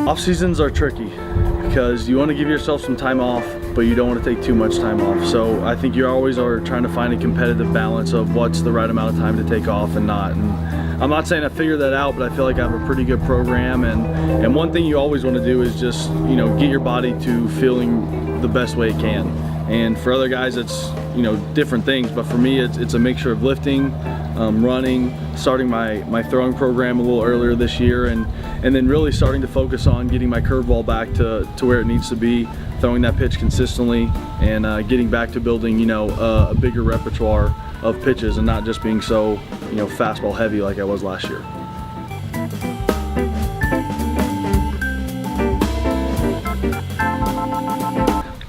Off seasons are tricky because you want to give yourself some time off, but you don't want to take too much time off. So I think you always are trying to find a competitive balance of what's the right amount of time to take off and not. And I'm not saying I figured that out, but I feel like I have a pretty good program. And one thing you always want to do is just, you know, get your body to feeling the best way it can. And for other guys, it's, you know, different things. But for me, it's a mixture of lifting, running, starting my throwing program a little earlier this year, and then really starting to focus on getting my curveball back to where it needs to be, throwing that pitch consistently, and getting back to building, you know, a bigger repertoire of pitches and not just being so, you know, fastball heavy like I was last year.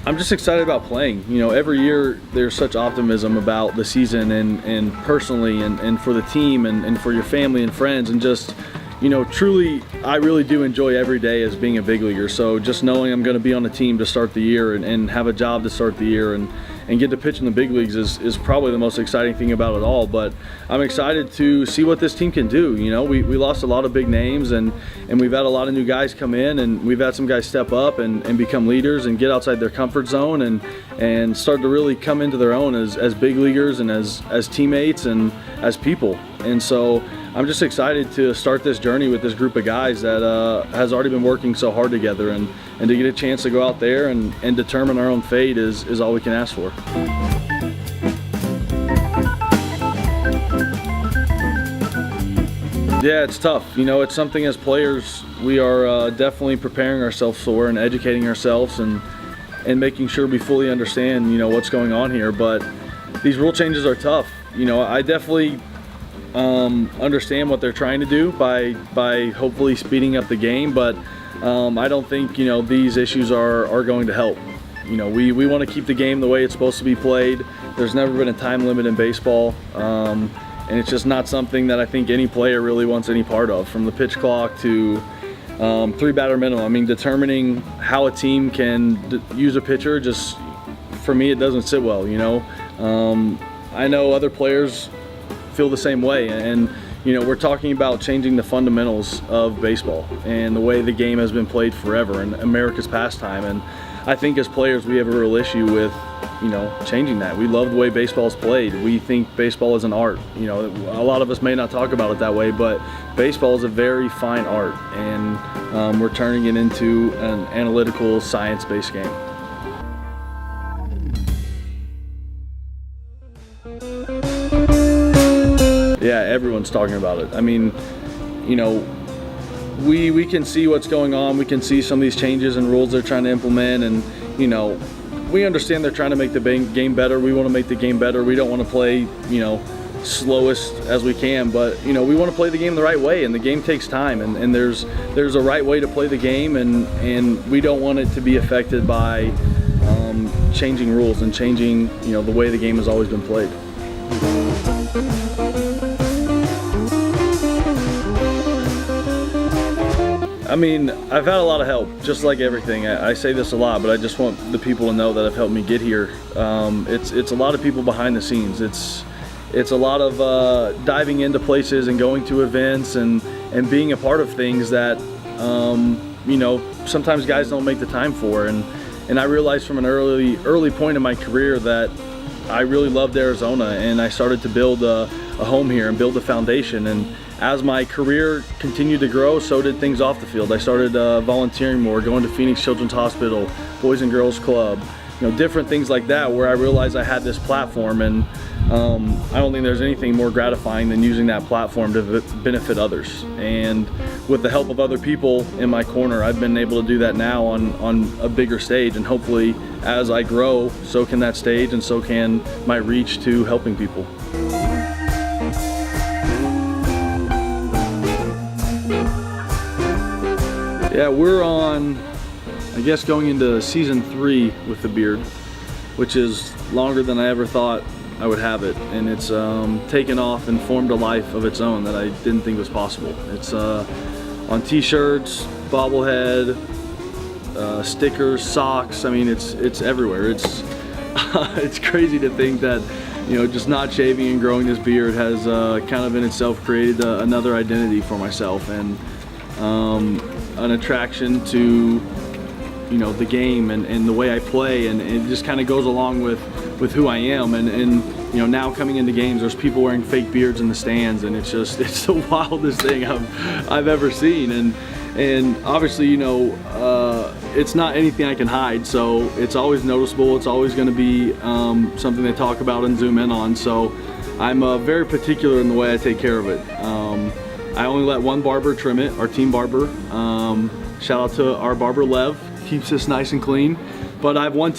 I'm just excited about playing. You know, every year there's such optimism about the season and personally and for the team and for your family and friends, and just, you know, truly, I really do enjoy every day as being a big leaguer. So just knowing I'm going to be on a team to start the year and have a job to start the year and get to pitch in the big leagues is probably the most exciting thing about it all. But I'm excited to see what this team can do. You know, we lost a lot of big names, and we've had a lot of new guys come in, and we've had some guys step up and become leaders and get outside their comfort zone and start to really come into their own as big leaguers and as teammates and as people. And so I'm just excited to start this journey with this group of guys that has already been working so hard together, and to get a chance to go out there and determine our own fate is all we can ask for. Yeah, it's tough. You know, it's something as players we are definitely preparing ourselves for and educating ourselves and making sure we fully understand, you know, what's going on here. But these rule changes are tough. You know, I definitely understand what they're trying to do by hopefully speeding up the game, but I don't think, you know, these issues are going to help. You know, we want to keep the game the way it's supposed to be played. There's never been a time limit in baseball, and it's just not something that I think any player really wants any part of, from the pitch clock to 3-batter minimum. I mean, determining how a team can use a pitcher, just for me, it doesn't sit well, you know. I know other players feel the same way, and you know, we're talking about changing the fundamentals of baseball and the way the game has been played forever and America's pastime. And I think as players we have a real issue with, you know, changing that. We love the way baseball is played. We think baseball is an art. You know, a lot of us may not talk about it that way, but baseball is a very fine art, and we're turning it into an analytical, science-based game. Yeah, everyone's talking about it. I mean, you know, we can see what's going on. We can see some of these changes and rules they're trying to implement, and you know, we understand they're trying to make the game better. We want to make the game better. We don't want to play, you know, slowest as we can, but you know, we want to play the game the right way, and the game takes time, and there's a right way to play the game, and we don't want it to be affected by changing rules and changing, you know, the way the game has always been played. I mean, I've had a lot of help, just like everything. I say this a lot, but I just want the people to know that have helped me get here. It's a lot of people behind the scenes. It's a lot of diving into places and going to events and being a part of things that you know, sometimes guys don't make the time for. And I realized from an early point in my career that I really loved Arizona, and I started to build a home here and build a foundation. And as my career continued to grow, so did things off the field. I started volunteering more, going to Phoenix Children's Hospital, Boys and Girls Club, you know, different things like that, where I realized I had this platform, and I don't think there's anything more gratifying than using that platform to benefit others. And with the help of other people in my corner, I've been able to do that now on a bigger stage, and hopefully as I grow, so can that stage, and so can my reach to helping people. Yeah, we're on, I guess, going into season 3 with the beard, which is longer than I ever thought I would have it, and it's taken off and formed a life of its own that I didn't think was possible. It's on t-shirts, bobblehead, stickers, socks. I mean, it's everywhere. It's crazy to think that, just not shaving and growing this beard has kind of in itself created another identity for myself, and an attraction to, the game and the way I play, and it just kind of goes along with who I am. And now coming into games, there's people wearing fake beards in the stands, and it's the wildest thing I've ever seen. And obviously, it's not anything I can hide, so it's always noticeable. It's always going to be something they talk about and zoom in on. So I'm very particular in the way I take care of it. I only let one barber trim it, our team barber. Shout out to our barber Lev, keeps this nice and clean. But I have one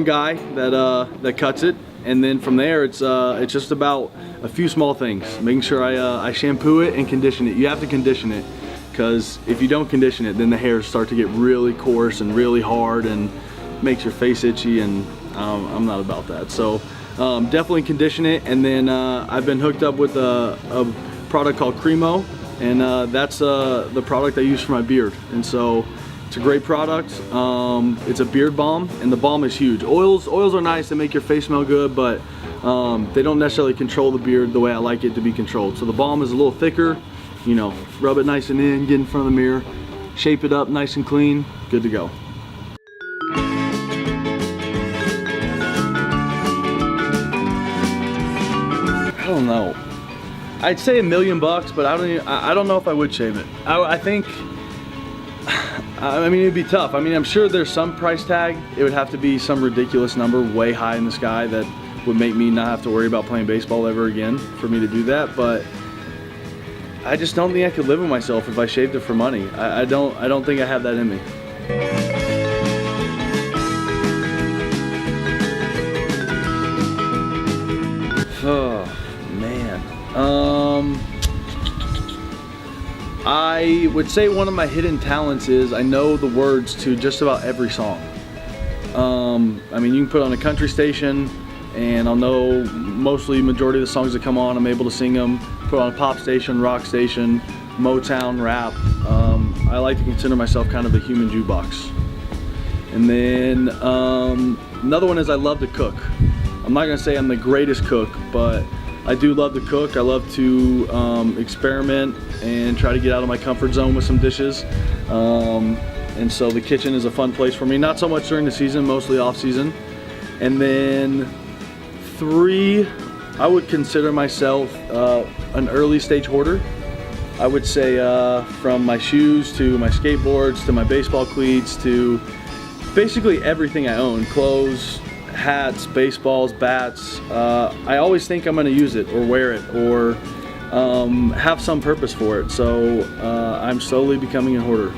guy that cuts it, and then from there it's just about a few small things, making sure I shampoo it and condition it. You have to condition it, because if you don't condition it, then the hairs start to get really coarse and really hard and makes your face itchy, and I'm not about that. So definitely condition it. And then I've been hooked up with a product called Cremo, and that's the product I use for my beard. And so it's a great product. It's a beard balm, and the balm is huge. Oils are nice to make your face smell good, but they don't necessarily control the beard the way I like it to be controlled. So the balm is a little thicker. Rub it nice and in, get in front of the mirror, shape it up nice and clean, good to go. I don't know. I'd say $1 million, but I don't know if I would shave it. I think, I mean, it'd be tough. I mean, I'm sure there's some price tag. It would have to be some ridiculous number way high in the sky that would make me not have to worry about playing baseball ever again for me to do that. But I just don't think I could live with myself if I shaved it for money. I don't think I have that in me. Oh man. I would say one of my hidden talents is I know the words to just about every song. I mean, you can put on a country station and I'll know mostly majority of the songs that come on. I'm able to sing them. Put on a pop station, rock station, Motown, rap. I like to consider myself kind of a human jukebox. And then another one is I love to cook. I'm not gonna say I'm the greatest cook, but I do love to cook. I love to experiment and try to get out of my comfort zone with some dishes. And so the kitchen is a fun place for me. Not so much during the season, mostly off season. And then 3, I would consider myself an early stage hoarder. I would say from my shoes to my skateboards to my baseball cleats to basically everything I own, clothes, hats, baseballs, bats. I always think I'm gonna use it or wear it or have some purpose for it. So I'm slowly becoming a hoarder.